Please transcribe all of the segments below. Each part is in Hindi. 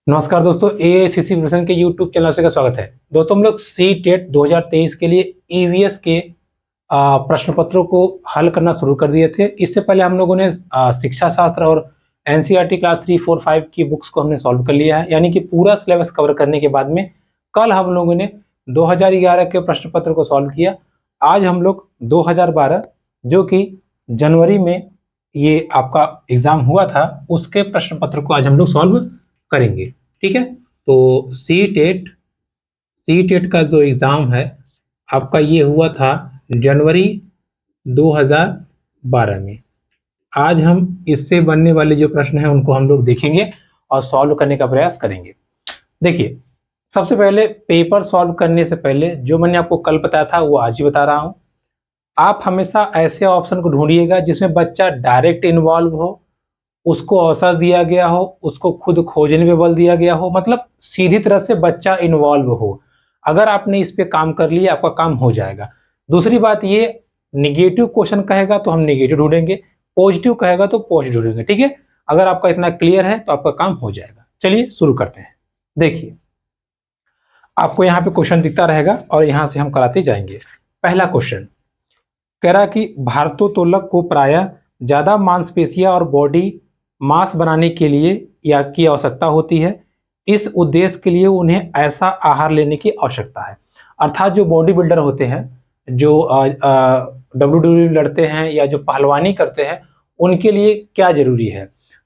नमस्कार दोस्तों, एआईसीसी प्रिपरेशन के यूट्यूब चैनल से का स्वागत है। दोस्तों, हम लोग सी टेट 2023 के लिए ईवीएस के प्रश्न पत्रों को हल करना शुरू कर दिए थे। इससे पहले हम लोगों ने शिक्षा शास्त्र और एनसीईआरटी क्लास 3, 4, 5 की बुक्स को हमने सॉल्व कर लिया है, यानी कि पूरा सिलेबस कवर करने के बाद में कल हम लोगों ने 2011 के प्रश्न पत्र को सॉल्व किया। आज हम लोग 2012 जो कि जनवरी में ये आपका एग्जाम हुआ था, उसके प्रश्न पत्र को आज हम लोग सॉल्व करेंगे। ठीक है, तो सी टेट का जो एग्जाम है आपका ये हुआ था जनवरी 2012 में। आज हम इससे बनने वाले जो प्रश्न हैं उनको हम लोग देखेंगे और सॉल्व करने का प्रयास करेंगे। देखिए, सबसे पहले पेपर सॉल्व करने से पहले जो मैंने आपको कल बताया था वो आज ही बता रहा हूं। आप हमेशा ऐसे ऑप्शन को ढूंढिएगा जिसमें बच्चा डायरेक्ट इन्वॉल्व हो, उसको अवसर दिया गया हो, उसको खुद खोजने पे बल दिया गया हो, मतलब सीधी तरह से बच्चा इन्वॉल्व हो। अगर आपने इस पे काम कर लिया, आपका काम हो जाएगा। दूसरी बात, ये निगेटिव क्वेश्चन कहेगा तो हम निगेटिव ढूंढेंगे, पॉजिटिव कहेगा तो पॉजिटिव ढूंढेंगे। ठीक है, अगर आपका इतना क्लियर है तो आपका काम हो जाएगा। चलिए शुरू करते हैं। देखिए, आपको यहाँ पे क्वेश्चन दिखता रहेगा और यहाँ से हम कराते जाएंगे। पहला क्वेश्चन कह रहा कि भारोत्तोलक को प्रायः ज्यादा मांसपेशियां और बॉडी मांस बनाने के लिए या की आवश्यकता होती है। इस उद्देश्य के लिए उन्हें ऐसा आहार लेने की आवश्यकता है। अर्थात जो बॉडी बिल्डर होते हैं, जो डब्ल्यूडब्ल्यू लड़ते हैं या जो पहलवानी करते हैं, उनके लिए क्या जरूरी है।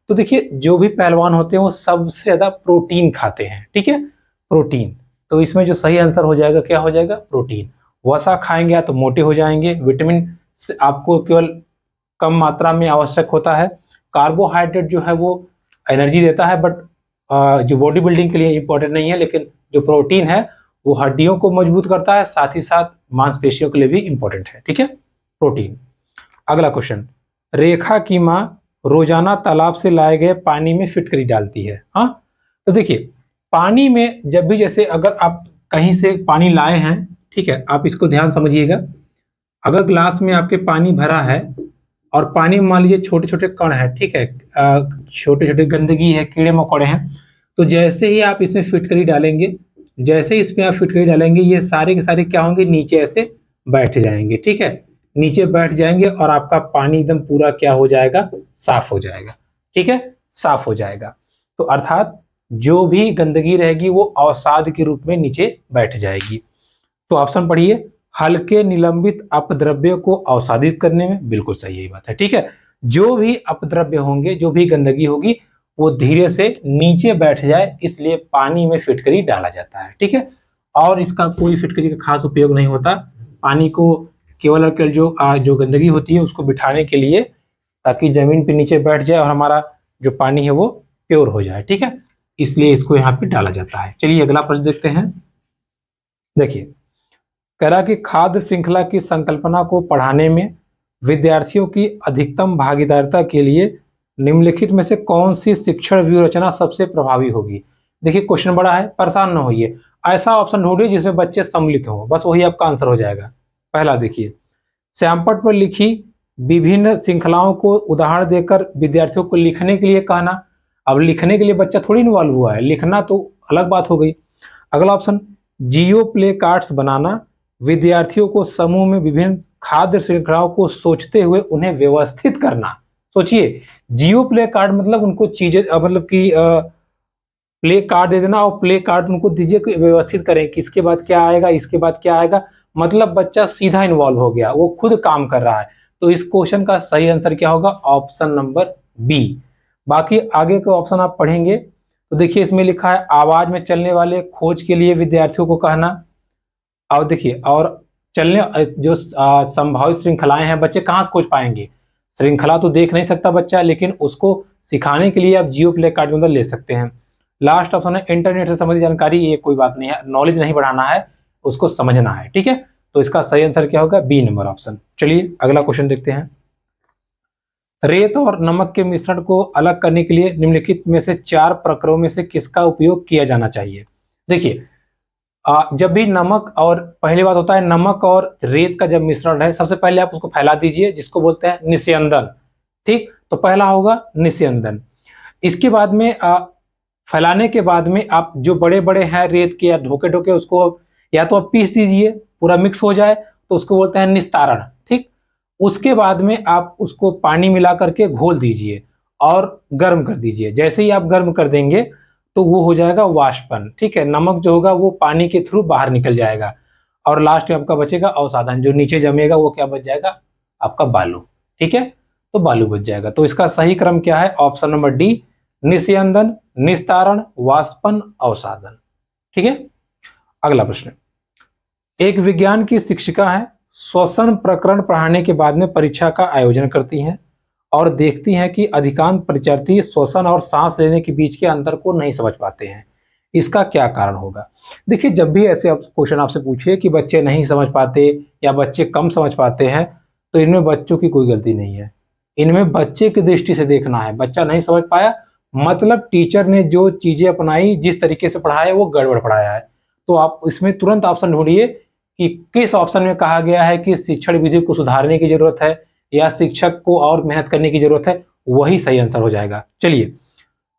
तो देखिए, जो भी पहलवान होते हैं वो सबसे ज्यादा प्रोटीन खाते हैं। ठीक है, प्रोटीन। तो इसमें जो सही आंसर हो जाएगा, क्या हो जाएगा? प्रोटीन। वसा खाएंगे तो मोटे हो जाएंगे। विटामिन आपको केवल कम मात्रा में आवश्यक होता है। कार्बोहाइड्रेट जो है वो एनर्जी देता है, बट जो बॉडी बिल्डिंग के लिए इंपॉर्टेंट नहीं है। लेकिन जो प्रोटीन है वो हड्डियों को मजबूत करता है, साथ ही साथ मांसपेशियों के लिए भी इंपॉर्टेंट है। ठीक है, प्रोटीन। अगला क्वेश्चन, रेखा की माँ रोजाना तालाब से लाए गए पानी में फिटकरी डालती है। हाँ, तो देखिए, पानी में जब भी, जैसे अगर आप कहीं से पानी लाए हैं, ठीक है, आप इसको ध्यान समझिएगा। अगर ग्लास में आपके पानी भरा है और पानी में मान लीजिए छोटे छोटे कण है, ठीक है, छोटे छोटे गंदगी है, कीड़े मकोड़े हैं, तो जैसे ही आप इसमें फिटकरी डालेंगे, जैसे इसमें आप फिटकरी डालेंगे, ये सारे के सारे क्या होंगे? नीचे ऐसे बैठ जाएंगे। ठीक है, नीचे बैठ जाएंगे और आपका पानी एकदम पूरा क्या हो जाएगा? साफ हो जाएगा। ठीक है, साफ हो जाएगा। तो अर्थात जो भी गंदगी रहेगी वो अवसाद के रूप में नीचे बैठ जाएगी। तो ऑप्शन पढ़िए, हल्के निलंबित अपद्रव्य को अवसादित करने में। बिल्कुल सही, यही बात है। ठीक है, जो भी अपद्रव्य होंगे, जो भी गंदगी होगी, वो धीरे से नीचे बैठ जाए, इसलिए पानी में फिटकरी डाला जाता है। ठीक है, और इसका कोई फिटकरी का खास उपयोग नहीं होता। पानी को केवल और केवल जो गंदगी होती है उसको बिठाने के लिए, ताकि जमीन पे नीचे बैठ जाए और हमारा जो पानी है वो प्योर हो जाए। ठीक है, इसलिए इसको यहाँ पे डाला जाता है। चलिए अगला प्रश्न देखते हैं। देखिए, कह रहा कि खाद्य श्रृंखला की संकल्पना को पढ़ाने में विद्यार्थियों की अधिकतम भागीदारिता के लिए निम्नलिखित में से कौन सी शिक्षण व्यूह रचना सबसे प्रभावी होगी। देखिए, क्वेश्चन बड़ा है, परेशान न होइए। ऐसा ऑप्शन ढूंढिए जिसमें बच्चे सम्मिलित हों, बस वही आपका आंसर हो जाएगा। पहला देखिए, श्यामपट्ट पर लिखी विभिन्न श्रृंखलाओं को उदाहरण देकर विद्यार्थियों को लिखने के लिए कहना। अब लिखने के लिए बच्चा थोड़ी इन्वॉल्व हुआ है, लिखना तो अलग बात हो गई। अगला ऑप्शन, जियो प्ले कार्ड्स बनाना, विद्यार्थियों को समूह में विभिन्न खाद्य श्रृंखलाओं को सोचते हुए उन्हें व्यवस्थित करना। सोचिए, जियो प्ले कार्ड मतलब उनको चीजें, मतलब कि प्ले कार्ड दे देना और प्ले कार्ड उनको दीजिए कि व्यवस्थित करें कि इसके बाद क्या आएगा, इसके बाद क्या आएगा। मतलब बच्चा सीधा इन्वॉल्व हो गया, वो खुद काम कर रहा है। तो इस क्वेश्चन का सही आंसर क्या होगा? Option number B. बाकी आगे के ऑप्शन आप पढ़ेंगे तो देखिए, इसमें लिखा है आवाज में चलने वाले खोज के लिए विद्यार्थियों को कहना। और देखिए, और चलने जो संभावित श्रृंखलाएं हैं, बच्चे कहाँ से खोज पाएंगे? श्रृंखला तो देख नहीं सकता बच्चा, लेकिन उसको सिखाने के लिए आप जियो प्ले कार्ड के अंदर ले सकते हैं। लास्ट ऑप्शन है इंटरनेट से संबंधित जानकारी। ये कोई बात नहीं है, नॉलेज नहीं बढ़ाना है, उसको समझना है। ठीक है, तो इसका सही आंसर क्या होगा? B number option. चलिए अगला क्वेश्चन देखते हैं। रेत और नमक के मिश्रण को अलग करने के लिए निम्नलिखित में से 4 प्रक्रियाओं में से किसका उपयोग किया जाना चाहिए। देखिए, जब भी नमक, और पहली बात होता है नमक और रेत का जब मिश्रण है, सबसे पहले आप उसको फैला दीजिए, जिसको बोलते हैं निस्यंदन। ठीक, तो पहला होगा निस्यंदन। इसके बाद में फैलाने के बाद में आप जो बड़े बड़े हैं रेत के या ढोके ढोके उसको या तो आप पीस दीजिए, पूरा मिक्स हो जाए तो उसको बोलते हैं निस्तारण। ठीक, उसके बाद में आप उसको पानी मिला करके घोल दीजिए और गर्म कर दीजिए। जैसे ही आप गर्म कर देंगे तो वो हो जाएगा वाष्पन। ठीक है, नमक जो होगा वो पानी के थ्रू बाहर निकल जाएगा और लास्ट में आपका बचेगा अवसादन, जो नीचे जमेगा वो क्या बच जाएगा, आपका बालू। ठीक है, तो बालू बच जाएगा। तो इसका सही क्रम क्या है, ऑप्शन नंबर डी, निस्यंदन, निस्तारण, वाष्पन, अवसादन। ठीक है, अगला प्रश्न। एक विज्ञान की शिक्षिका है, श्वसन प्रकरण पढ़ाने के बाद में परीक्षा का आयोजन करती हैं और देखती हैं कि अधिकांश परीक्षार्थी श्वसन और सांस लेने के बीच के अंतर को नहीं समझ पाते हैं। इसका क्या कारण होगा। देखिए, जब भी ऐसे क्वेश्चन आपसे पूछे कि बच्चे नहीं समझ पाते या बच्चे कम समझ पाते हैं, तो इनमें बच्चों की कोई गलती नहीं है। इनमें बच्चे की दृष्टि से देखना है। बच्चा नहीं समझ पाया मतलब टीचर ने जो चीजें अपनाई, जिस तरीके से पढ़ाया वो गड़बड़ पढ़ाया है। तो आप इसमें तुरंत ऑप्शन ढूंढिए कि किस ऑप्शन में कहा गया है कि शिक्षण विधि को सुधारने की जरूरत है या शिक्षक को और मेहनत करने की जरूरत है, वही सही आंसर हो जाएगा। चलिए,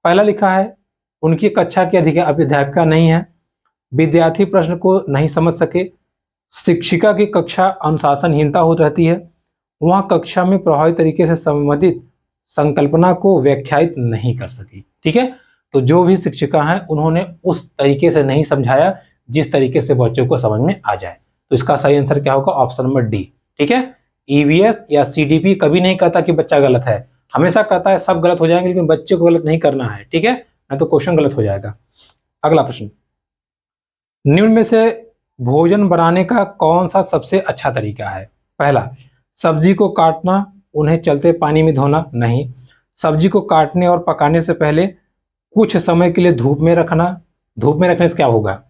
पहला लिखा है, उनकी कक्षा की अध्यापिका नहीं है, विद्यार्थी प्रश्न को नहीं समझ सके, शिक्षिका की कक्षा अनुशासनहीनता हो रहती है, वह कक्षा में प्रभावी तरीके से संबंधित संकल्पना को व्याख्यायित नहीं कर सकी। ठीक है, तो जो भी शिक्षिका हैं उन्होंने उस तरीके से नहीं समझाया जिस तरीके से बच्चों को समझ में आ जाए। तो इसका सही आंसर क्या होगा, ऑप्शन नंबर डी। ठीक है, ईवीएस या सीडीपी कभी नहीं कहता कि बच्चा गलत है, हमेशा कहता है सब गलत हो जाएंगे लेकिन बच्चे को गलत नहीं करना है। ठीक है, नहीं तो क्वेश्चन गलत हो जाएगा। अगला प्रश्न, निम्न में से भोजन बनाने का कौन सा सबसे अच्छा तरीका है। पहला, सब्जी को काटना, उन्हें चलते पानी में धोना। नहीं, सब्जी को काटने और पकाने से पहले कुछ समय के लिए धूप में रखना। धूप में रखने से क्या होगा,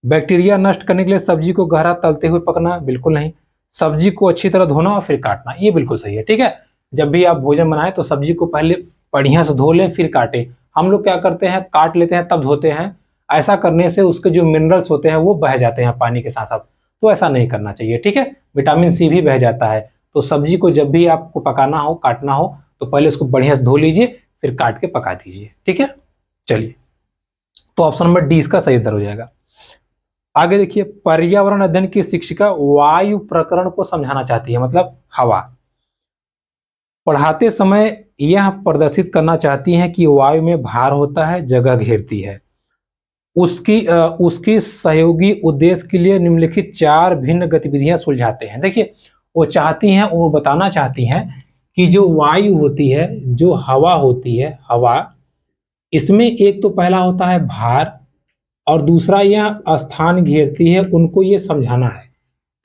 बैक्टीरिया नष्ट करने के लिए सब्जी को गहरा तलते हुए पकना। बिल्कुल नहीं, सब्जी को अच्छी तरह धोना और फिर काटना, ये बिल्कुल सही है। ठीक है, जब भी आप भोजन बनाएं तो सब्जी को पहले बढ़िया से धो लें फिर काटें। हम लोग क्या करते हैं, काट लेते हैं तब धोते हैं। ऐसा करने से उसके जो मिनरल्स होते हैं वो बह जाते हैं पानी के साथ साथ, तो ऐसा नहीं करना चाहिए। ठीक है, विटामिन सी भी बह जाता है। तो सब्जी को जब भी आपको पकाना हो, काटना हो, तो पहले उसको बढ़िया से धो लीजिए फिर काट के पका दीजिए। ठीक है, चलिए, तो ऑप्शन नंबर डी इसका सही उत्तर हो जाएगा। आगे देखिए, पर्यावरण अध्ययन की शिक्षिका वायु प्रकरण को समझाना चाहती है, मतलब हवा। पढ़ाते समय यह प्रदर्शित करना चाहती हैं कि वायु में भार होता है, जगह घेरती है। उसकी सहयोगी उद्देश्य के लिए निम्नलिखित 4 भिन्न गतिविधियां सुलझाते हैं। देखिए, वो चाहती हैं, वो बताना चाहती हैं कि जो वायु होती है, जो हवा होती है, हवा, इसमें एक तो पहला होता है भार और दूसरा यह स्थान घेरती है, उनको ये समझाना है।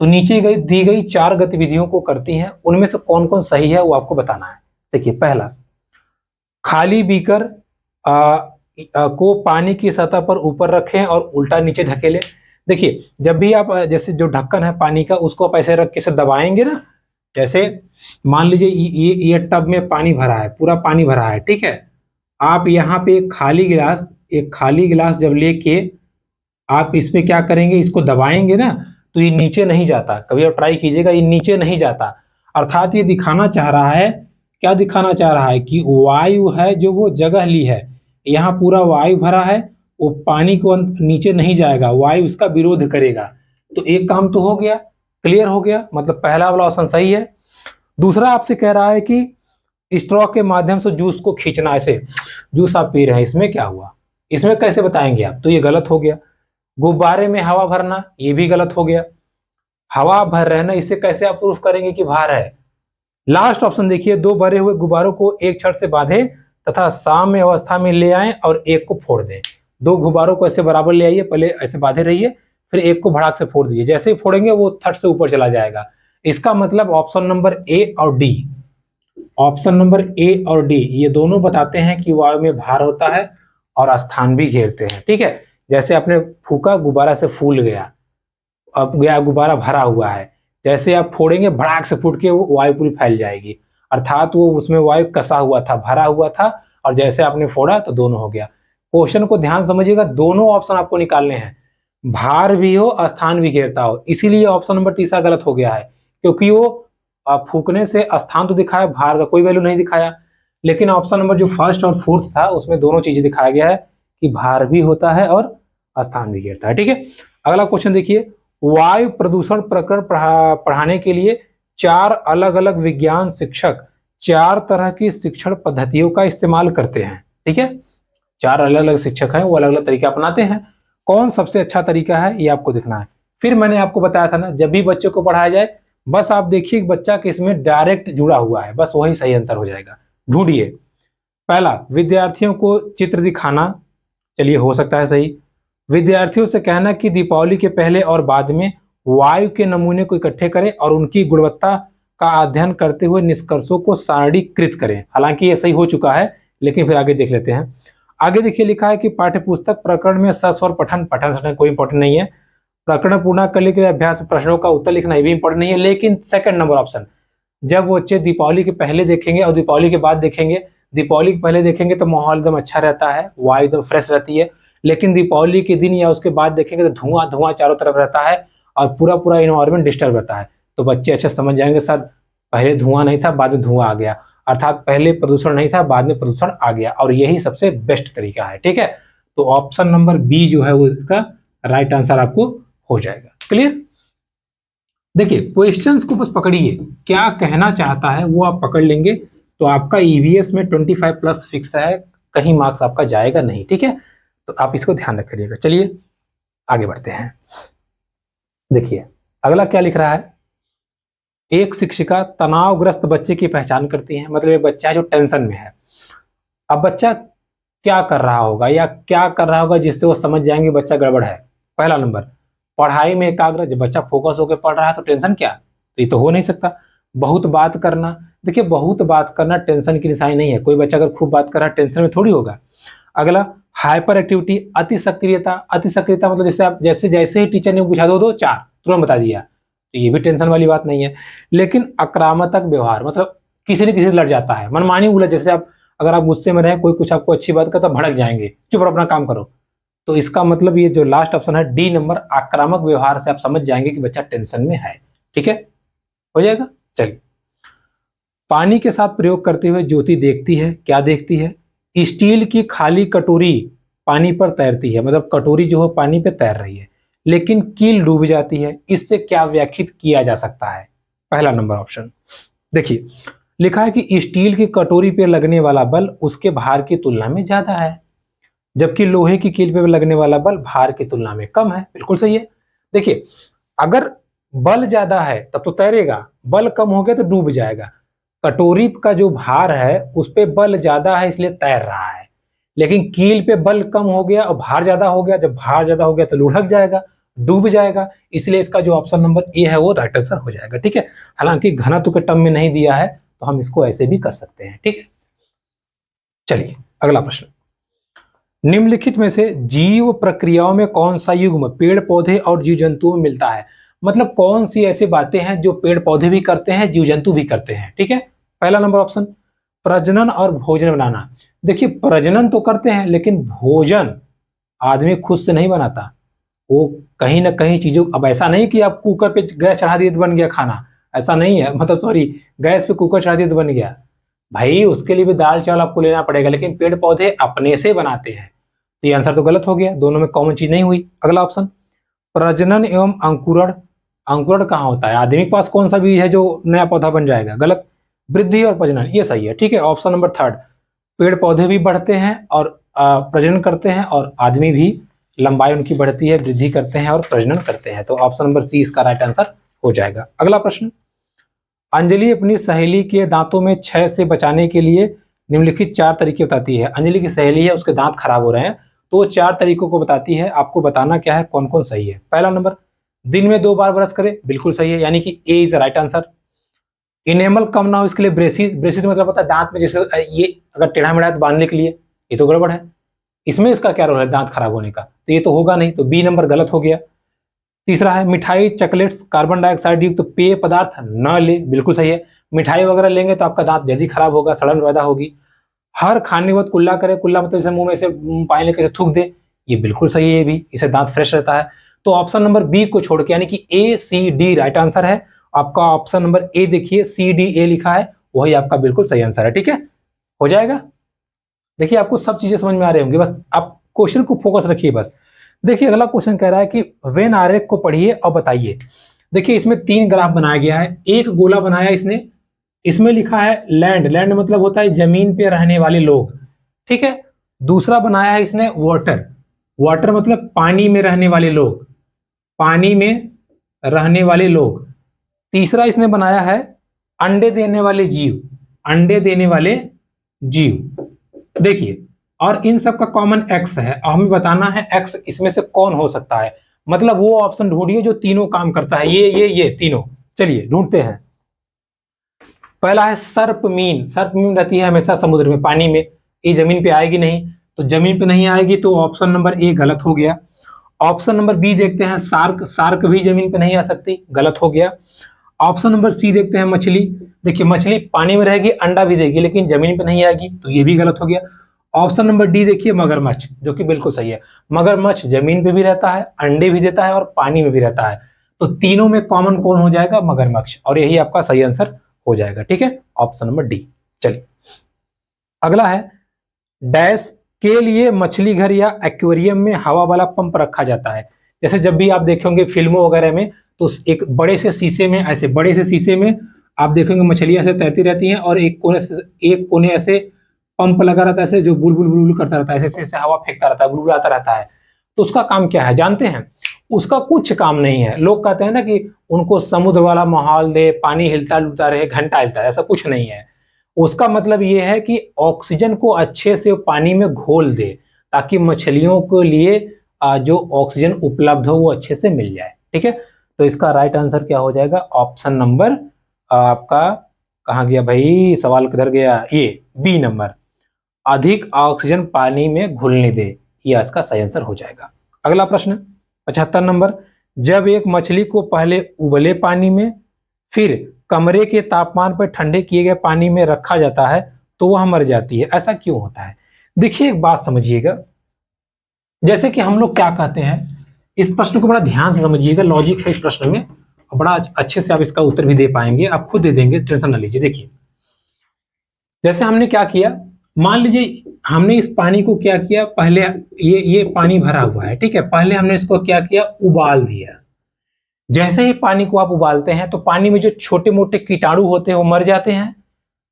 तो नीचे दी गई 4 गतिविधियों को करती हैं, उनमें से कौन कौन सही है वो आपको बताना है। देखिए, पहला, खाली बीकर को पानी की सतह पर ऊपर रखें और उल्टा नीचे ढकेलें। देखिए, जब भी आप जैसे जो ढक्कन है पानी का उसको आप ऐसे रख के से दबाएंगे ना, जैसे मान लीजिए ये टब में पानी भरा है, पूरा पानी भरा है। ठीक है, आप यहाँ पे एक खाली गिलास जब लेके आप इसमें क्या करेंगे, इसको दबाएंगे ना, तो ये नीचे नहीं जाता। कभी आप ट्राई कीजिएगा, ये नीचे नहीं जाता। अर्थात ये दिखाना चाह रहा है, क्या दिखाना चाह रहा है कि वायु है जो वो जगह ली है, यहाँ पूरा वायु भरा है, वो पानी को नीचे नहीं जाएगा, वायु उसका विरोध करेगा। तो एक काम तो हो गया, क्लियर हो गया, मतलब पहला वाला ऑप्शन सही है। दूसरा आपसे कह रहा है कि स्ट्रॉ के माध्यम से जूस को खींचना, ऐसे जूस आप पी रहे हैं, इसमें क्या हुआ, इसमें कैसे बताएंगे आप, तो ये गलत हो गया। गुब्बारे में हवा भरना, ये भी गलत हो गया। हवा भर रहना, इससे कैसे आप प्रूफ करेंगे कि भार है। लास्ट ऑप्शन देखिए, 2 भरे हुए गुब्बारों को एक छड़ से बांधे तथा साम्य अवस्था में ले आए और एक को फोड़ दें। 2 गुब्बारों को ऐसे बराबर ले आइए, पहले ऐसे बांधे रहिए, फिर एक को भड़ाक से फोड़ दीजिए। जैसे ही फोड़ेंगे वो थट से ऊपर चला जाएगा। इसका मतलब ऑप्शन नंबर ए और डी, ऑप्शन नंबर ए और डी ये दोनों बताते हैं कि वायु में भार होता है और स्थान भी घेरते हैं। ठीक है, जैसे आपने फूका, गुब्बारा से फूल गया, अब गया गुब्बारा भरा हुआ है, जैसे आप फोड़ेंगे भड़ाक से फूट के वो वायु पूरी फैल जाएगी। अर्थात वो उसमें वायु कसा हुआ था, भरा हुआ था, और जैसे आपने फोड़ा तो दोनों हो गया। क्वेश्चन को ध्यान समझिएगा, दोनों ऑप्शन आपको निकालने हैं, भार भी हो स्थान भी घेरता हो। इसीलिए ऑप्शन नंबर तीसरा गलत हो गया है, क्योंकि वो फूकने से स्थान तो दिखाया, भार का कोई वैल्यू नहीं दिखाया। लेकिन ऑप्शन नंबर जो फर्स्ट और फोर्थ था उसमें दोनों चीजें दिखाया गया है कि भार भी होता है और स्थान भी घेरता है। ठीक है, अगला क्वेश्चन देखिए, वायु प्रदूषण प्रकरण पढ़ाने के लिए 4 अलग अलग विज्ञान शिक्षक 4 तरह की शिक्षण पद्धतियों का इस्तेमाल करते हैं। ठीक है, 4 अलग अलग शिक्षक हैं, वो अलग अलग तरीका अपनाते हैं। कौन सबसे अच्छा तरीका है ये आपको देखना है। फिर मैंने आपको बताया था ना, जब भी बच्चों को पढ़ाया जाए बस आप देखिए बच्चा किसमें डायरेक्ट जुड़ा हुआ है, बस वही सही आंसर हो जाएगा। ढूंढिए। पहला, विद्यार्थियों को चित्र दिखाना, चलिए हो सकता है सही। विद्यार्थियों से कहना कि दीपावली के पहले और बाद में वायु के नमूने को इकट्ठे करें और उनकी गुणवत्ता का अध्ययन करते हुए निष्कर्षों को सारणीकृत करें। हालांकि ये सही हो चुका है, लेकिन फिर आगे देख लेते हैं। आगे देखिए, लिखा है कि पाठ्यपुस्तक प्रकरण में सस्वर पठन पठन कोई इंपॉर्टेंट नहीं है। प्रकरण पूर्ण करने के लिए अभ्यास प्रश्नों का उत्तर लिखना ये भी इंपॉर्टेंट नहीं है। लेकिन सेकंड नंबर ऑप्शन, जब बच्चे दीपावली के पहले देखेंगे और दीपावली के बाद देखेंगे, दीपावली के पहले देखेंगे तो माहौल एकदम अच्छा रहता है, वायु एकदम फ्रेश रहती है। लेकिन दीपावली के दिन या उसके बाद देखेंगे तो धुआं धुआं चारों तरफ रहता है और पूरा पूरा इन्वायरमेंट डिस्टर्ब रहता है। तो बच्चे अच्छे समझ जाएंगे सर, पहले धुआं नहीं था बाद में धुआं आ गया, अर्थात पहले प्रदूषण नहीं था बाद में प्रदूषण आ गया, और यही सबसे बेस्ट तरीका है। ठीक है, तो ऑप्शन नंबर बी जो है वो इसका राइट आंसर आपको हो जाएगा। क्लियर। देखिए क्वेश्चंस को बस पकड़िए, क्या कहना चाहता है वो आप पकड़ लेंगे तो आपका ईवीएस में 25 प्लस फिक्स है, कहीं मार्क्स आपका जाएगा नहीं। ठीक है, तो आप इसको ध्यान रखिएगा। चलिए आगे बढ़ते हैं। देखिए अगला क्या लिख रहा है, एक शिक्षिका तनावग्रस्त बच्चे की पहचान करती है, मतलब एक बच्चा है जो टेंशन में है। अब बच्चा क्या कर रहा होगा या क्या कर रहा होगा जिससे वो समझ जाएंगे बच्चा गड़बड़ है। पहला नंबर, पढ़ाई में एकाग्र, जब बच्चा फोकस होकर पढ़ रहा है तो टेंशन क्या, तो ये तो हो नहीं सकता। बहुत बात करना, देखिए बहुत बात करना टेंशन की निशानी नहीं है, कोई बच्चा अगर खूब बात कर रहा है टेंशन में थोड़ी होगा। अगला, हाइपर एक्टिविटी, अति सक्रियता, अति सक्रियता मतलब जैसे आप जैसे जैसे ही टीचर ने पूछा दो 4 तुरंत बता दिया, तो ये भी टेंशन वाली बात नहीं है। लेकिन आक्रामक व्यवहार मतलब किसी न किसी से लड़ जाता है, मनमानी उलझ, जैसे आप अगर आप गुस्से में रहे, कोई कुछ आपको अच्छी बात करता तो भड़क जाएंगे, चुप रहो अपना काम करो। तो इसका मतलब ये जो लास्ट ऑप्शन है डी नंबर, आक्रामक व्यवहार से आप समझ जाएंगे कि बच्चा टेंशन में है। ठीक है, हो जाएगा। चलिए, पानी के साथ प्रयोग करते हुए ज्योति देखती है, क्या देखती है, स्टील की खाली कटोरी पानी पर तैरती है, मतलब कटोरी जो है पानी पे तैर रही है लेकिन कील डूब जाती है, इससे क्या व्याख्यात किया जा सकता है। पहला नंबर ऑप्शन, देखिए लिखा है कि स्टील की कटोरी पे लगने वाला बल उसके भार की तुलना में ज्यादा है, जबकि लोहे की कील पे लगने वाला बल भार की तुलना में कम है। बिल्कुल सही है। देखिए अगर बल ज्यादा है तब तो तैरेगा, बल कम हो गया तो डूब जाएगा। कटोरी का जो भार है उस पे बल ज्यादा है इसलिए तैर रहा है, लेकिन कील पे बल कम हो गया और भार ज्यादा हो गया, जब भार ज्यादा हो गया तो लुढ़क जाएगा, डूब जाएगा। इसलिए इसका जो ऑप्शन नंबर ए है वो राइट आंसर हो जाएगा। ठीक है, हालांकि घनत्व के टर्म में नहीं दिया है तो हम इसको ऐसे भी कर सकते हैं। ठीक है, चलिए अगला प्रश्न, निम्नलिखित में से जीव प्रक्रियाओं में कौन सा युग्म पेड़ पौधे और जीव जंतुओं में मिलता है, मतलब कौन सी ऐसी बातें हैं जो पेड़ पौधे भी करते हैं जीव जंतु भी करते हैं। ठीक है, पहला नंबर ऑप्शन, प्रजनन और भोजन बनाना। देखिए प्रजनन तो करते हैं लेकिन भोजन आदमी खुद से नहीं बनाता, वो कहीं ना कहीं चीजों, अब ऐसा नहीं कि आप कुकर पे गैस चढ़ा दिए तो बन गया खाना, ऐसा नहीं है, मतलब सॉरी गैस पे कुकर चढ़ा दिए तो बन गया, भाई उसके लिए भी दाल चावल आपको लेना पड़ेगा, लेकिन पेड़ पौधे अपने से बनाते हैं। तो ये आंसर तो गलत हो गया, दोनों में कॉमन चीज नहीं हुई। अगला ऑप्शन, प्रजनन एवं अंकुरण, अंकुरण कहाँ होता है, आदमी के पास कौन सा बीज है जो नया पौधा बन जाएगा, गलत। वृद्धि और प्रजनन ये सही है। ठीक है, ऑप्शन नंबर थर्ड, पेड़ पौधे भी बढ़ते हैं और प्रजनन करते हैं और आदमी भी लंबाई उनकी बढ़ती है, वृद्धि करते हैं और प्रजनन करते हैं, तो ऑप्शन नंबर सी इसका राइट आंसर हो जाएगा। अगला प्रश्न, अंजलि अपनी सहेली के दांतों में क्षय से बचाने के लिए निम्नलिखित 4 तरीके बताती है। अंजलि की सहेली है, उसके दांत खराब हो रहे हैं तो वो 4 तरीकों को बताती है, आपको बताना क्या है कौन कौन सही है। पहला नंबर, दिन में 2 बार ब्रश करे, बिल्कुल सही है, यानी कि ए इज राइट आंसर। इनेमल कम ना हो इसके लिए ब्रेसिस, ब्रेसिस मतलब होता है दांत में जैसे ये अगर टेढ़ा मेढ़ा तो बांधने के लिए, ये तो गड़बड़ है, इसमें इसका क्या रोल है दांत खराब होने का, तो ये तो होगा नहीं, तो बी नंबर गलत हो गया। तीसरा है मिठाई चॉकलेट्स कार्बन डाइऑक्साइड युक्त पेय पदार्थ न ले, बिल्कुल सही है, मिठाई वगैरह लेंगे तो आपका दांत जल्दी खराब होगा, सड़न पैदा होगी। हर खाने के बाद कुल्ला करे, कुल्ला मतलब जैसे मुंह में से पानी लेकर से थूक दे, ये बिल्कुल सही है, ये भी इससे दांत फ्रेश रहता है। तो ऑप्शन नंबर बी को छोड़ के यानी कि ए सी डी राइट आंसर है आपका। ऑप्शन नंबर ए देखिए सी डी ए लिखा है, वही आपका बिल्कुल सही आंसर है। ठीक है, हो जाएगा। देखिए आपको सब चीजें समझ में आ रही होंगी, बस आप क्वेश्चन को फोकस रखिए बस। देखिए अगला क्वेश्चन कह रहा है कि वेन आरेख को पढ़िए और बताइए। देखिए इसमें 3 ग्राफ बनाया गया है, एक गोला बनाया इसने, इसमें लिखा है लैंड, लैंड मतलब होता है जमीन पे रहने वाले लोग, ठीक है। दूसरा बनाया है इसने वाटर, वाटर मतलब पानी में रहने वाले लोग, पानी में रहने वाले लोग। तीसरा इसने बनाया है अंडे देने वाले जीव, अंडे देने वाले जीव। देखिए और इन सब का कॉमन एक्स है और हमें बताना है एक्स इसमें से कौन हो सकता है, मतलब वो ऑप्शन ढूंढिए जो तीनों काम करता है, ये तीनों। चलिए ढूंढते हैं। पहला है सर्प मीन, सर्प मीन रहती है हमेशा समुद्र में, पानी में, ये जमीन पे आएगी नहीं, तो जमीन पे नहीं आएगी तो ऑप्शन नंबर ए गलत हो गया। ऑप्शन नंबर बी देखते हैं सार्क, सार्क भी जमीन पे नहीं आ सकती, गलत हो गया। ऑप्शन नंबर सी देखते हैं मछली, देखिए मछली पानी में रहेगी, अंडा भी देगी लेकिन जमीन पे नहीं आएगी, तो ये भी गलत हो गया। ऑप्शन नंबर डी देखिए मगरमच्छ, जो कि बिल्कुल सही है, मगरमच्छ जमीन पे भी रहता है, अंडे भी देता है और पानी में भी रहता है, तो तीनों में कॉमन कौन हो जाएगा, मगरमच्छ, और यही आपका सही आंसर हो जाएगा, ठीक है, ऑप्शन नंबर डी। चलिए अगला है डैश के लिए मछली घर या एक्वेरियम में हवा वाला पंप रखा जाता है। जैसे जब भी आप देखेंगे फिल्मों वगैरह में तो एक बड़े से शीशे में, ऐसे बड़े से शीशे में आप देखेंगे मछलियां ऐसे तैरती रहती हैं और एक कोने ऐसे पंप लगा रहता है ऐसे, जो बुलबुल बुलबुल करता रहता है, ऐसे ऐसे हवा फेंकता रहता है, बुलबुलाता रहता है। तो उसका काम क्या है जानते हैं? उसका कुछ काम नहीं है। लोग कहते हैं ना कि उनको समुद्र वाला माहौल दे, पानी हिलता डुलता रहे, घंटा हिलता है, ऐसा कुछ नहीं है। उसका मतलब ये है कि ऑक्सीजन को अच्छे से पानी में घोल दे ताकि मछलियों के लिए जो ऑक्सीजन उपलब्ध हो वो अच्छे से मिल जाए, ठीक है। तो इसका राइट आंसर क्या हो जाएगा, ऑप्शन नंबर आपका, कहाँ गया भाई सवाल, किधर गया, ये बी नंबर, अधिक ऑक्सीजन पानी में घुलने दे, यह इसका सही आंसर हो जाएगा। अगला प्रश्न 75 नंबर, जब एक मछली को पहले उबले पानी में फिर कमरे के तापमान पर ठंडे किए गए पानी में रखा जाता है तो वह मर जाती है, ऐसा क्यों होता है? देखिए एक बात समझिएगा, जैसे कि हम लोग क्या कहते हैं, इस प्रश्न को बड़ा ध्यान से समझिएगा, लॉजिक है इस प्रश्न में और बड़ा अच्छे से आप इसका उत्तर भी दे पाएंगे, आप खुद दे देंगे, टेंशन ना लीजिए। देखिए जैसे हमने क्या किया, मान लीजिए हमने इस पानी को क्या किया, पहले ये पानी भरा हुआ है, ठीक है, पहले हमने इसको क्या किया, उबाल दिया। जैसे ही पानी को आप उबालते हैं तो पानी में जो छोटे मोटे कीटाणु होते हैं वो मर जाते हैं,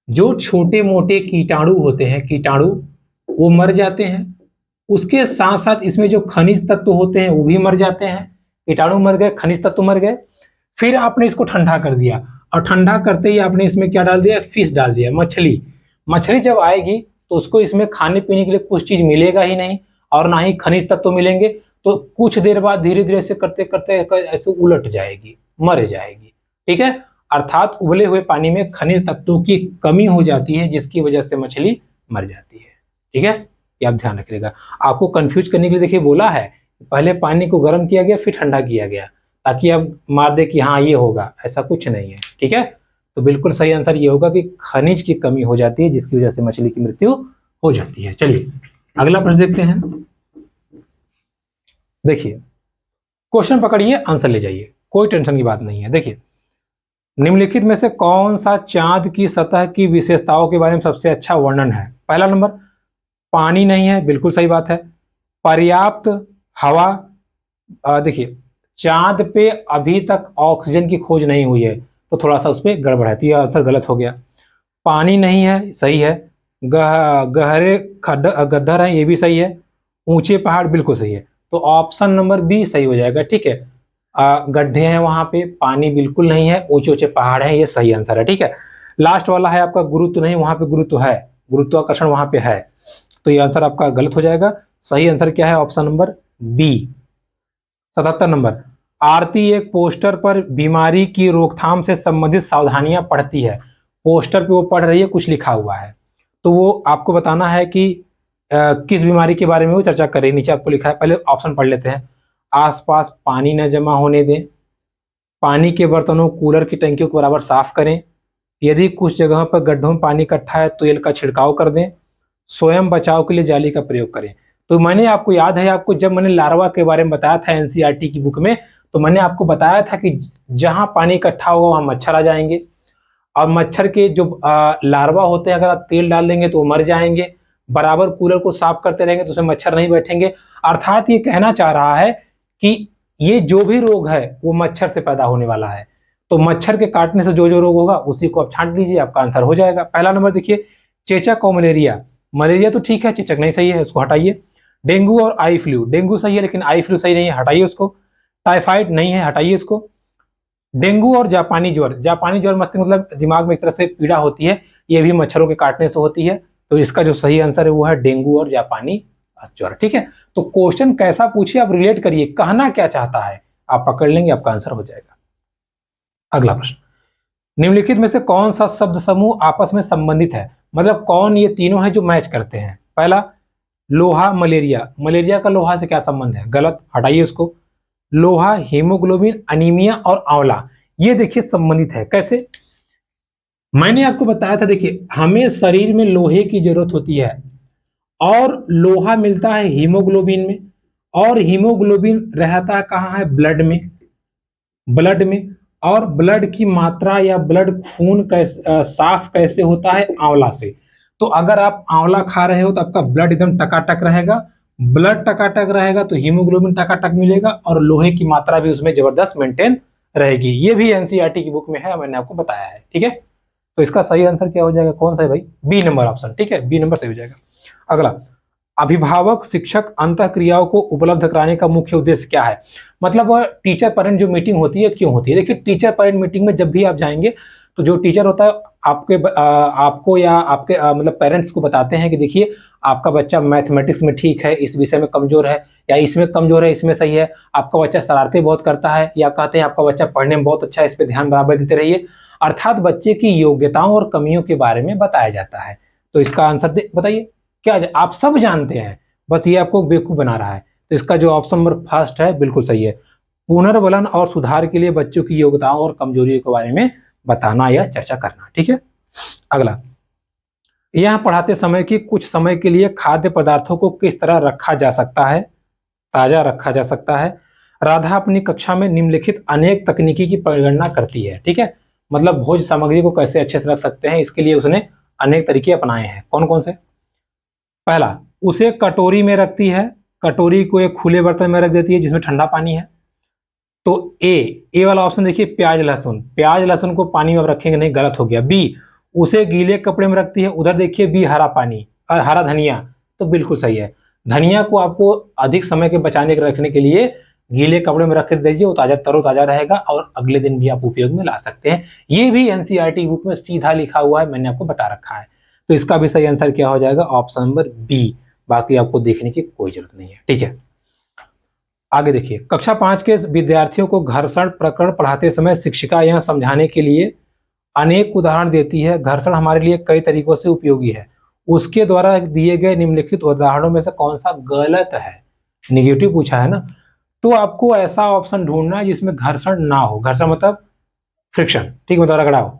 जो छोटे मोटे कीटाणु होते हैं, कीटाणु वो मर जाते हैं। उसके साथ साथ इसमें जो खनिज तत्व होते हैं वो भी मर जाते हैं, कीटाणु मर गए, खनिज तत्व मर गए। फिर आपने इसको ठंडा कर दिया और ठंडा करते ही आपने इसमें क्या डाल दिया, फिश डाल दिया, मछली। मछली जब आएगी तो उसको इसमें खाने पीने के लिए कुछ चीज मिलेगा ही नहीं और ना ही खनिज तत्व मिलेंगे, तो कुछ देर बाद धीरे धीरे से करते करते ऐसे उलट जाएगी, मर जाएगी, ठीक है। अर्थात उबले हुए पानी में खनिज तत्वों की कमी हो जाती है जिसकी वजह से मछली मर जाती है, ठीक है, ये आप ध्यान रखिएगा। आपको कंफ्यूज करने के लिए देखिए बोला है पहले पानी को गर्म किया गया फिर ठंडा किया गया ताकि आप मार दे कि हाँ ये होगा, ऐसा कुछ नहीं है, ठीक है। तो बिल्कुल सही आंसर ये होगा कि खनिज की कमी हो जाती है जिसकी वजह से मछली की मृत्यु हो जाती है। चलिए अगला प्रश्न देखते हैं। देखिए क्वेश्चन पकड़िए, आंसर ले जाइए, कोई टेंशन की बात नहीं है। देखिए निम्नलिखित में से कौन सा चांद की सतह की विशेषताओं के बारे में सबसे अच्छा वर्णन है? पहला नंबर पानी नहीं है, बिल्कुल सही बात है। पर्याप्त हवा, देखिए चांद पे अभी तक ऑक्सीजन की खोज नहीं हुई है तो थोड़ा सा उस पर गड़बड़ है, तो यह आंसर गलत हो गया। पानी नहीं है, सही है। गहरे गड्ढर हैं, ये भी सही है। ऊंचे पहाड़, बिल्कुल सही है, तो ऑप्शन नंबर बी सही हो जाएगा, ठीक है। गड्ढे हैं वहां पे, पानी बिल्कुल नहीं है, ऊंचे ऊंचे पहाड़ हैं, ये सही आंसर है, ठीक है। लास्ट वाला है आपका गुरुत्व नहीं, वहां पे गुरुत्व है, गुरुत्वाकर्षण वहां पे है, तो ये आंसर आपका गलत हो जाएगा। सही आंसर क्या है, ऑप्शन नंबर बी। 77 नंबर, आरती एक पोस्टर पर बीमारी की रोकथाम से संबंधित सावधानियां पढ़ती है। पोस्टर पे वो पढ़ रही है, कुछ लिखा हुआ है, तो वो आपको बताना है कि किस बीमारी के बारे में वो चर्चा कर रही है। नीचे आपको लिखा है, पहले ऑप्शन पढ़ लेते हैं। आसपास पानी न जमा होने दें, पानी के बर्तनों कूलर की टंकियों को बराबर साफ करें, यदि कुछ जगहों पर गड्ढों में पानी इकट्ठा है तो तेल का छिड़काव कर दें, स्वयं बचाव के लिए जाली का प्रयोग करें। तो मैंने आपको याद है, आपको जब मैंने लार्वा के बारे में बताया था एनसीईआरटी की बुक में, तो मैंने आपको बताया था कि जहां पानी इकट्ठा होगा वहां मच्छर आ जाएंगे और मच्छर के जो लार्वा होते हैं अगर आप तेल डाल देंगे तो वो मर जाएंगे, बराबर कूलर को साफ करते रहेंगे तो उसमें मच्छर नहीं बैठेंगे। अर्थात ये कहना चाह रहा है कि ये जो भी रोग है वो मच्छर से पैदा होने वाला है। तो मच्छर के काटने से जो जो रोग होगा उसी को आप छांट लीजिए, आपका आंसर हो जाएगा। पहला नंबर देखिए, चेचक और मलेरिया। मलेरिया तो ठीक है, चेचक नहीं सही है, उसको हटाइए। डेंगू और आई फ्लू, डेंगू सही है लेकिन आई फ्लू सही नहीं है, हटाइए उसको। टाइफाइड नहीं है, हटाइए इसको। डेंगू और जापानी ज्वर, जापानी ज्वर मतलब दिमाग में एक तरह से पीड़ा होती है, ये भी मच्छरों के काटने से होती है। तो इसका जो सही आंसर है वो है डेंगू और जापानी ज्वर। ठीक है, तो क्वेश्चन कैसा पूछिए आप रिलेट करिए, कहना क्या चाहता है आप पकड़ लेंगे, आपका आंसर हो जाएगा। अगला प्रश्न, निम्नलिखित में से कौन सा शब्द समूह आपस में संबंधित है? मतलब कौन ये तीनों है जो मैच करते हैं? पहला, लोहा मलेरिया, मलेरिया का लोहा से क्या संबंध है? गलत, हटाइए उसको। लोहा, हीमोग्लोबिन, अनीमिया और आंवला, ये देखिए संबंधित है। कैसे? मैंने आपको बताया था, देखिए हमें शरीर में लोहे की जरूरत होती है और लोहा मिलता है हीमोग्लोबिन में, और हीमोग्लोबिन रहता है कहाँ है? ब्लड में, ब्लड में। और ब्लड की मात्रा या ब्लड खून कैसे साफ कैसे होता है? आंवला से। तो अगर आप आंवला खा रहे हो तो आपका ब्लड एकदम टकाटक रहेगा, ब्लड टकाटक रहेगा तो हीमोग्लोबिन टकाटक मिलेगा और लोहे की मात्रा भी उसमें जबरदस्त मेंटेन रहेगी। ये भी एनसीईआरटी की बुक में है, मैंने आपको बताया है। ठीक है, तो इसका सही आंसर क्या हो जाएगा? कौन सा है भाई? B number option. ठीक है, बी नंबर सही हो जाएगा। अगला, अभिभावक शिक्षक अंतः क्रियाओं को उपलब्ध कराने का मुख्य उद्देश्य क्या है? मतलब टीचर पेरेंट जो मीटिंग होती है क्यों होती है? देखिए टीचर पेरेंट मीटिंग में जब भी आप जाएंगे तो जो टीचर होता है आपको या आपके मतलब पेरेंट्स को बताते हैं कि देखिए आपका बच्चा मैथमेटिक्स में ठीक है, इस विषय में कमजोर है, या इसमें कमजोर है, इसमें सही है। आपका बच्चा शरारतें बहुत करता है, या कहते हैं आपका बच्चा पढ़ने में बहुत अच्छा है, इस पर ध्यान बराबर देते रहिए। अर्थात बच्चे की योग्यताओं और कमियों के बारे में बताया जाता है। तो इसका आंसर बताइए क्या? आप सब जानते हैं, बस ये आपको बेवकूफ बना रहा है। तो इसका जो ऑप्शन नंबर फर्स्ट है बिल्कुल सही है। पुनर्बलन और सुधार के लिए बच्चों की योग्यताओं और कमजोरियों के बारे में बताना या चर्चा करना। ठीक है, अगला, यहां पढ़ाते समय कि कुछ समय के लिए खाद्य पदार्थों को किस तरह रखा जा सकता है? ताजा रखा जा सकता है। राधा अपनी कक्षा में निम्नलिखित अनेक तकनीकी की परिगणना करती है। ठीक है, मतलब भोज्य सामग्री को कैसे अच्छे से रख सकते हैं, इसके लिए उसने अनेक तरीके अपनाए हैं। कौन कौन से? पहला, उसे कटोरी में रखती है, कटोरी को एक खुले बर्तन में रख देती है जिसमें ठंडा पानी है। तो ए वाला ऑप्शन देखिए, प्याज लहसुन, प्याज लहसुन को पानी में रखेंगे नहीं, गलत हो गया। बी, उसे गीले कपड़े में रखती है, उधर देखिए बी हरा पानी हरा धनिया, तो बिल्कुल सही है। धनिया को आपको अधिक समय के बचाने के रखने के लिए गीले कपड़े में रख दीजिए, वो ताजा तरोताजा रहेगा और अगले दिन भी आप उपयोग में ला सकते हैं। ये भी एनसीईआरटी बुक में सीधा लिखा हुआ है, मैंने आपको बता रखा है। तो इसका भी सही आंसर क्या हो जाएगा? Option number B. बाकी आपको देखने की कोई जरूरत नहीं है। ठीक है, आगे देखिए, कक्षा 5 के विद्यार्थियों को घर्षण प्रकरण पढ़ाते समय शिक्षिका यह समझाने के लिए अनेक उदाहरण देती है। घर्षण हमारे लिए कई तरीकों से उपयोगी है, उसके द्वारा दिए गए निम्नलिखित उदाहरणों में से कौन सा गलत है? निगेटिव पूछा है ना, तो आपको ऐसा ऑप्शन ढूंढना है जिसमें घर्षण ना हो। घर्षण मतलब फ्रिक्शन। ठीक है, रगड़ाव।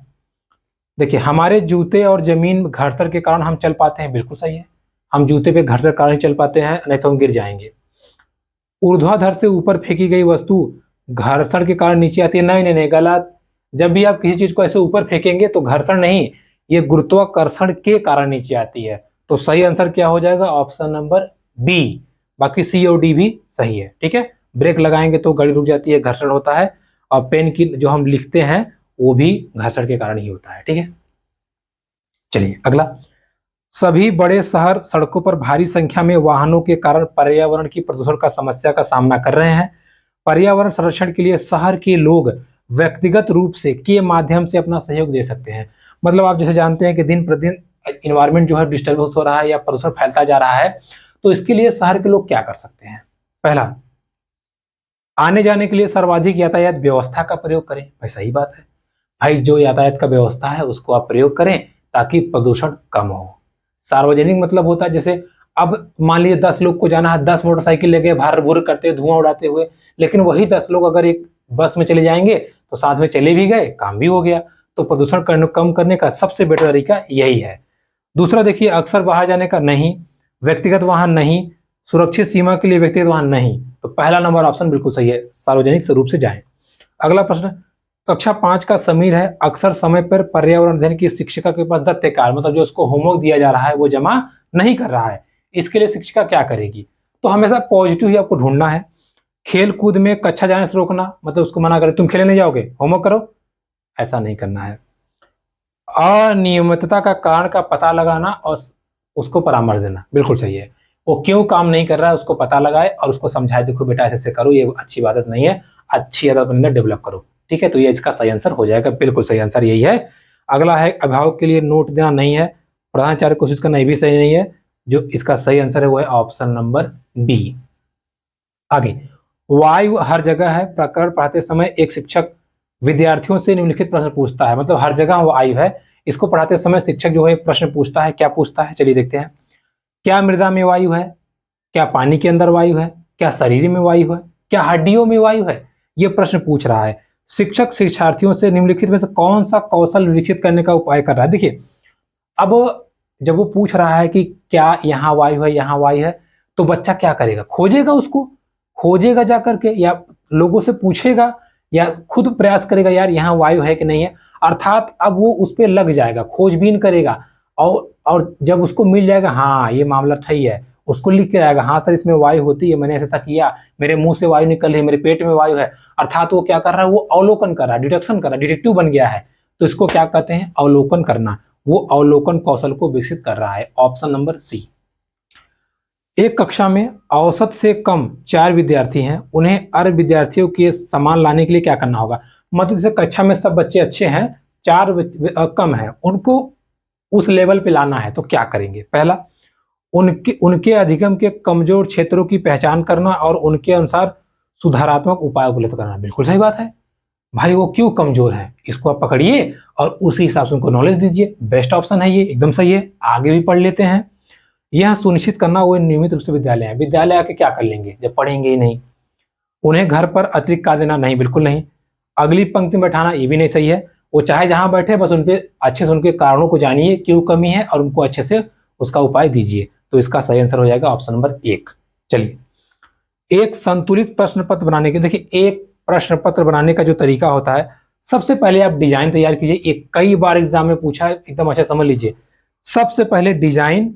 देखिए, हमारे जूते और जमीन घर्षण के कारण हम चल पाते हैं, बिल्कुल सही है। हम जूते पे घर्षण के कारण चल पाते हैं, नहीं तो हम गिर जाएंगे। ऊर्ध्वाधर से ऊपर फेंकी गई वस्तु घर्षण के कारण नीचे आती है, नहीं नहीं नहीं, गलत। जब भी आप किसी चीज को ऐसे ऊपर फेंकेंगे तो घर्षण नहीं, ये गुरुत्वाकर्षण के कारण नीचे आती है। तो सही आंसर क्या हो जाएगा? Option number B. बाकी सी और डी भी सही है। ठीक है, ब्रेक लगाएंगे तो गाड़ी रुक जाती है, घर्षण होता है। और पेन की जो हम लिखते हैं वो भी घर्षण के कारण ही होता है। ठीक है, चलिए अगला, सभी बड़े शहर सड़कों पर भारी संख्या में वाहनों के कारण पर्यावरण की प्रदूषण का समस्या का सामना कर रहे हैं। पर्यावरण संरक्षण के लिए शहर के लोग व्यक्तिगत रूप से के माध्यम से अपना सहयोग दे सकते हैं। मतलब आप जैसे जानते हैं कि दिन प्रतिदिन इन्वायरमेंट जो है डिस्टर्बेंस हो रहा है या प्रदूषण फैलता जा रहा है, तो इसके लिए शहर के लोग क्या कर सकते हैं? पहला, आने जाने के लिए सर्वाधिक यातायात व्यवस्था का प्रयोग करें। भाई सही बात है भाई, जो यातायात का व्यवस्था है उसको आप प्रयोग करें ताकि प्रदूषण कम हो। सार्वजनिक मतलब होता है जैसे अब मान लीजिए 10 लोग को जाना है, 10 मोटरसाइकिल ले गए भार भूर करते धुआं उड़ाते हुए, लेकिन वही 10 लोग अगर एक बस में चले जाएंगे तो साथ में चले भी गए, काम भी हो गया। तो प्रदूषण कम करने का सबसे बेटर तरीका यही है। दूसरा देखिए, अक्सर बाहर जाने का नहीं, व्यक्तिगत वाहन नहीं, सुरक्षित सीमा के लिए व्यक्तिगत वाहन नहीं। तो पहला नंबर ऑप्शन बिल्कुल सही है, सार्वजनिक रूप से जाएं। अगला प्रश्न, कक्षा 5 का समीर है, अक्सर समय पर पर्यावरण अध्ययन की शिक्षिका के पास दत्त कार्य मतलब जो उसको होमवर्क दिया जा रहा है वो जमा नहीं कर रहा है, इसके लिए शिक्षिका क्या करेगी? तो हमेशा पॉजिटिव ही आपको ढूंढना है। खेल कूद में कक्षा जाने से रोकना, मतलब उसको मना करे तुम खेलने नहीं जाओगे, होमवर्क करो, ऐसा नहीं करना है। अनियमितता का कारण का पता लगाना और उसको परामर्श देना, बिल्कुल सही है। वो क्यों काम नहीं कर रहा है उसको पता लगाए और उसको समझाए, देखो बेटा ऐसे ऐसे करो, ये अच्छी आदत नहीं है, अच्छी आदत अपने अंदर डेवलप करो। ठीक है, तो ये इसका सही आंसर हो जाएगा, बिल्कुल सही आंसर यही है। अगला है अभिभावक के लिए नोट देना नहीं है, प्रधानाचार्य कोशिश करना, ये भी सही नहीं है। जो इसका सही आंसर है वो है ऑप्शन नंबर बी। आगे, वायु हर जगह है, प्रकरण पढ़ाते समय एक शिक्षक विद्यार्थियों से निम्नलिखित प्रश्न पूछता है, मतलब हर जगह वायु है, इसको पढ़ाते समय शिक्षक जो है एक प्रश्न पूछता है, क्या पूछता है चलिए देखते हैं। क्या मृदा में वायु है? क्या पानी के अंदर वायु है? क्या शरीर में वायु है? क्या हड्डियों में वायु है? ये प्रश्न पूछ रहा है। शिक्षक शिक्षार्थियों से निम्नलिखित में से कौन सा कौशल विकसित करने का उपाय कर रहा है? देखिए, अब जब वो पूछ रहा है कि क्या यहाँ वायु है, यहाँ वायु है, तो बच्चा क्या करेगा? खोजेगा, उसको खोजेगा जा करके, या लोगों से पूछेगा, या खुद प्रयास करेगा यार यहाँ वायु है कि नहीं है। अर्थात अब वो उस पर लग जाएगा, खोजबीन करेगा, और जब उसको मिल जाएगा हाँ ये मामला सही है, उसको लिख के आएगा हाँ सर इसमें वायु होती है, मैंने ऐसा किया, मेरे मुंह से वायु निकल रही है, मेरे पेट में वायु है। अर्थात वो क्या कर रहा है? वो अवलोकन कर रहा है, डिटेक्शन कर रहा है, डिटेक्टिव बन गया है। तो इसको क्या कहते हैं? अवलोकन करना। वो अवलोकन कौशल को विकसित कर रहा है, ऑप्शन नंबर सी। एक कक्षा में औसत से कम 4 विद्यार्थी हैं, उन्हें अर्ध विद्यार्थियों के समान लाने के लिए क्या करना होगा? मतलब जैसे कक्षा में सब बच्चे अच्छे हैं, 4 कम हैं, उनको उस लेवल पे लाना है, तो क्या करेंगे? पहला, उनके उनके अधिगम के कमजोर क्षेत्रों की पहचान करना और उनके अनुसार सुधारात्मक उपाय उपलब्ध करना। बिल्कुल सही बात है भाई, वो क्यों कमजोर है इसको आप पकड़िए और उसी हिसाब से उनको नॉलेज दीजिए, बेस्ट ऑप्शन है ये, एकदम सही है। आगे भी पढ़ लेते हैं। यह सुनिश्चित करना वो नियमित रूप से विद्यालय है, विद्यालय आके क्या कर लेंगे जब पढ़ेंगे ही नहीं। उन्हें घर पर अतिरिक्त कार्य देना, नहीं बिल्कुल नहीं। अगली पंक्ति में बैठाना, ये भी नहीं सही है। वो चाहे जहां बैठे बस उनके अच्छे से उनके कारणों को जानिए, क्यों कमी है, और उनको अच्छे से उसका उपाय दीजिए। तो इसका सही आंसर हो जाएगा ऑप्शन नंबर 1। चलिए, एक संतुलित प्रश्न पत्र बनाने के, देखिए एक प्रश्न पत्र बनाने का जो तरीका होता है, सबसे पहले आप डिजाइन तैयार कीजिए। एक कई बार एग्जाम में पूछा है, एकदम अच्छा समझ लीजिए। सबसे पहले डिजाइन,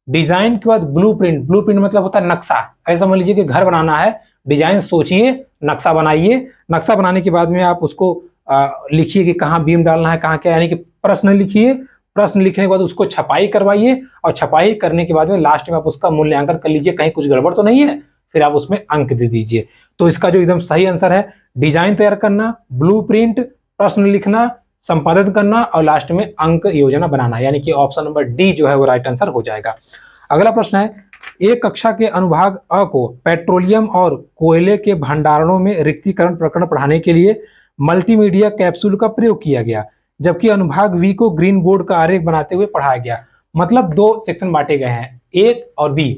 डिजाइन के बाद ब्लूप्रिंट, ब्लूप्रिंट मतलब होता है नक्शा। ऐसा समझ लीजिए कि घर बनाना है, डिजाइन सोचिए, नक्शा बनाइए। नक्शा बनाने के बाद में आप उसको लिखिए कि कहाँ बीम डालना है, कहाँ क्या, यानी कि प्रश्न लिखिए। प्रश्न लिखने के बाद उसको छपाई करवाइए, और छपाई करने के बाद में लास्ट में आप उसका मूल्यांकन कर लीजिए, कहीं कुछ गड़बड़ तो नहीं है, फिर आप उसमें अंक दे दीजिए। तो इसका जो एकदम सही आंसर है, डिजाइन तैयार करना, ब्लूप्रिंट, प्रश्न लिखना, संपादित करना और लास्ट में अंक योजना बनाना, यानी कि ऑप्शन नंबर डी जो है वो राइट आंसर हो जाएगा। अगला प्रश्न है, एक कक्षा के अनुभाग अ को पेट्रोलियम और कोयले के भंडारणों में रिक्तीकरण प्रकरण पढ़ाने के लिए मल्टीमीडिया कैप्सूल का प्रयोग किया गया, जबकि अनुभाग वी को ग्रीन बोर्ड का आरेख बनाते हुए पढ़ाया गया। मतलब 2 सेक्शन बांटे गए हैं, ए और बी।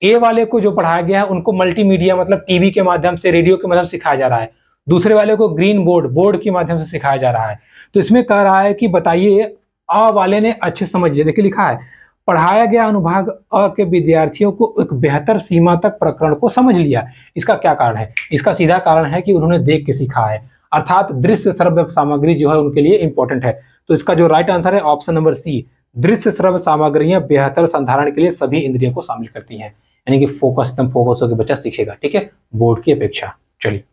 ए वाले को जो पढ़ाया गया है उनको मल्टीमीडिया मतलब टीवी के माध्यम से, रेडियो के माध्यम से सिखाया जा रहा है। दूसरे वाले को ग्रीन बोर्ड, बोर्ड के माध्यम से सिखाया जा रहा है। तो इसमें कह रहा है कि बताइए, अ वाले ने अच्छे समझ लिया, देखिए लिखा है पढ़ाया गया अनुभाग अ के विद्यार्थियों को एक बेहतर सीमा तक प्रकरण को समझ लिया। इसका क्या कारण है? इसका सीधा कारण है कि उन्होंने देख के सीखा है, अर्थात दृश्य श्रव्य सामग्री जो है उनके लिए इंपॉर्टेंट है। तो इसका जो राइट आंसर है ऑप्शन नंबर सी, दृश्य श्रव्य सामग्रियां बेहतर संधारण के लिए सभी इंद्रियों को शामिल करती हैं, यानी कि फोकस, एकदम फोकस होकर बच्चा सीखेगा, ठीक है, बोर्ड की अपेक्षा। चलिए,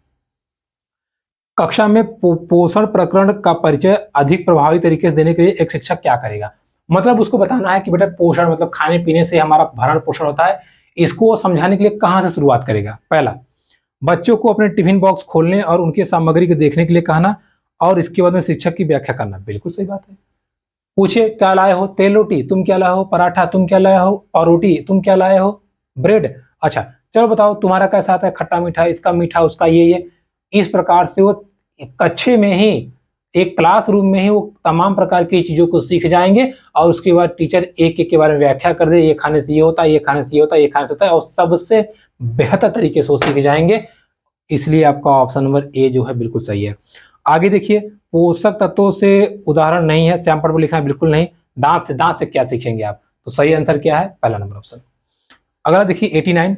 कक्षा में पोषण प्रकरण का परिचय अधिक प्रभावी तरीके से देने के लिए एक शिक्षक क्या करेगा? मतलब उसको बताना है कि बेटा पोषण मतलब खाने पीने से हमारा भरण पोषण होता है, इसको समझाने के लिए कहां से शुरुआत करेगा? पहला, बच्चों को अपने टिफिन बॉक्स खोलने और उनकी सामग्री को देखने के लिए कहना, और इसके बाद में शिक्षक की व्याख्या करना। बिल्कुल सही बात है। पूछे क्या लाए हो? तेल रोटी। तुम क्या लाए हो? पराठा। तुम क्या लाए हो? पावरोटी। तुम क्या लाए हो? ब्रेड। अच्छा चलो बताओ तुम्हारा कैसा आता है? खट्टा मीठा, इसका मीठा, उसका ये। इस प्रकार से वो कक्षे में ही, एक क्लासरूम में ही वो तमाम प्रकार की चीजों को सीख जाएंगे, और उसके बाद टीचर एक एक के बारे में व्याख्या कर दे, ये खाने से ये होता है, ये खाने से ये होता है, ये खाने से होता है, और सबसे बेहतर तरीके से वो सीख जाएंगे। इसलिए आपका ऑप्शन नंबर ए जो है बिल्कुल सही है। आगे देखिए, पोषक तत्वों से उदाहरण नहीं है, सैंपल पर लिखना है, बिल्कुल नहीं। दांत से क्या सीखेंगे आप? तो सही आंसर क्या है? पहला नंबर ऑप्शन। अगला देखिए 89,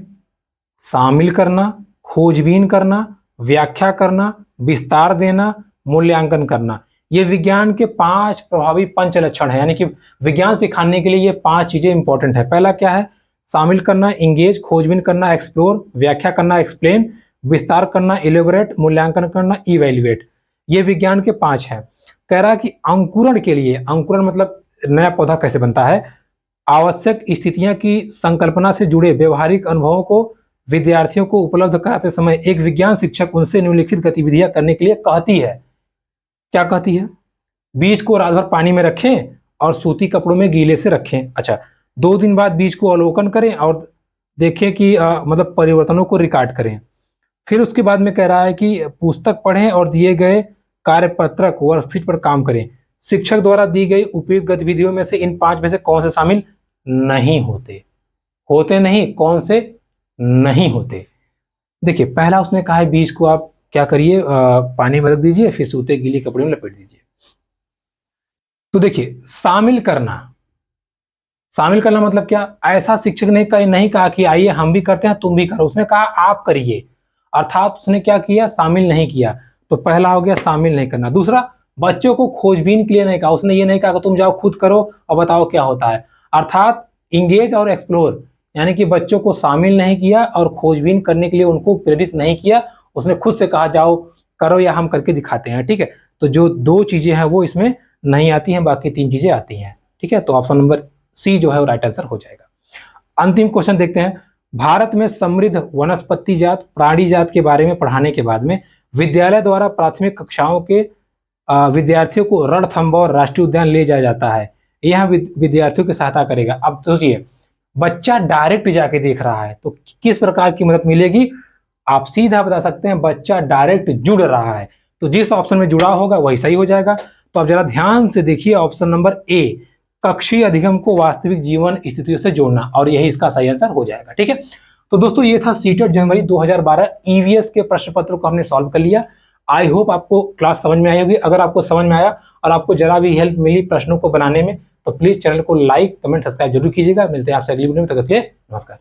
शामिल करना, खोजबीन करना, व्याख्या करना, विस्तार देना, मूल्यांकन करना, ये विज्ञान के 5 प्रभावी पंच लक्षण है, यानी कि विज्ञान सिखाने के लिए ये 5 चीजें इंपॉर्टेंट है। पहला क्या है? शामिल करना, इंगेज, खोजबीन करना, एक्सप्लोर, व्याख्या करना, एक्सप्लेन, विस्तार करना, इलेबोरेट, मूल्यांकन करना, इवैल्यूएट। ये विज्ञान के 5 हैं। कह रहा है कि अंकुरण के लिए, अंकुरण मतलब नया पौधा कैसे बनता है, आवश्यक स्थितियां की संकल्पना से जुड़े व्यवहारिक अनुभवों को विद्यार्थियों को उपलब्ध कराते समय एक विज्ञान शिक्षक उनसे निम्नलिखित गतिविधियां करने के लिए कहती है। क्या कहती है? बीज को रात भर पानी में रखें और सूती कपड़ों में गीले से रखें। अच्छा, 2 दिन बाद बीज को अवलोकन करें और देखें कि मतलब परिवर्तनों को रिकॉर्ड करें। फिर उसके बाद में कह रहा है कि पुस्तक पढ़ें और दिए गए कार्यपत्रक वर्कशीट पर काम करें। शिक्षक द्वारा दी गई उपयुक्त गतिविधियों में से इन 5 में से कौन से शामिल नहीं होते? होते नहीं, कौन से नहीं होते? देखिए, पहला उसने कहा है बीज को आप क्या करिए, पानी में रख दीजिए, फिर सूते गीले कपड़े में लपेट दीजिए। तो देखिए, शामिल करना, शामिल करना मतलब क्या? ऐसा शिक्षक ने नहीं कहा कि आइए हम भी करते हैं तुम भी करो, उसने कहा आप करिए, अर्थात उसने क्या किया? शामिल नहीं किया। तो पहला हो गया शामिल नहीं करना। दूसरा, बच्चों को खोजबीन के लिए नहीं कहा, उसने ये नहीं कहा कि तुम जाओ खुद करो और बताओ क्या होता है, अर्थात इंगेज और एक्सप्लोर, यानी कि बच्चों को शामिल नहीं किया और खोजबीन करने के लिए उनको प्रेरित नहीं किया। उसने खुद से कहा जाओ करो या हम करके दिखाते हैं। ठीक है, तो जो 2 चीजें हैं वो इसमें नहीं आती हैं, बाकी 3 चीजें आती हैं। ठीक है, तो ऑप्शन नंबर सी जो है वो राइट आंसर हो जाएगा। अंतिम क्वेश्चन देखते हैं। भारत में समृद्ध वनस्पति जात, प्राणी जात के बारे में पढ़ाने के बाद में विद्यालय द्वारा प्राथमिक कक्षाओं के विद्यार्थियों को रणथंभौर राष्ट्रीय उद्यान ले जाया जाता है। यह विद्यार्थियों की सहायता करेगा। अब सोचिए, बच्चा डायरेक्ट जाके देख रहा है तो किस प्रकार की मदद मिलेगी? आप सीधा बता सकते हैं, बच्चा डायरेक्ट जुड़ रहा है, तो जिस ऑप्शन में जुड़ा होगा वही सही हो जाएगा। तो आप जरा ध्यान से देखिए ऑप्शन नंबर ए, कक्षीय अधिगम को वास्तविक जीवन स्थितियों से जोड़ना, और यही इसका सही आंसर हो जाएगा। ठीक है, तो दोस्तों ये था सीटेट जनवरी 2012 ईवीएस के प्रश्न पत्र को हमने सॉल्व कर लिया। आई होप आपको क्लास समझ में आई होगी। अगर आपको समझ में आया और आपको जरा भी हेल्प मिली प्रश्नों को बनाने में, तो प्लीज चैनल को लाइक, कमेंट, सब्सक्राइब जरूर कीजिएगा। मिलते हैं आपसे अगली वीडियो में, तब तक के लिए नमस्कार।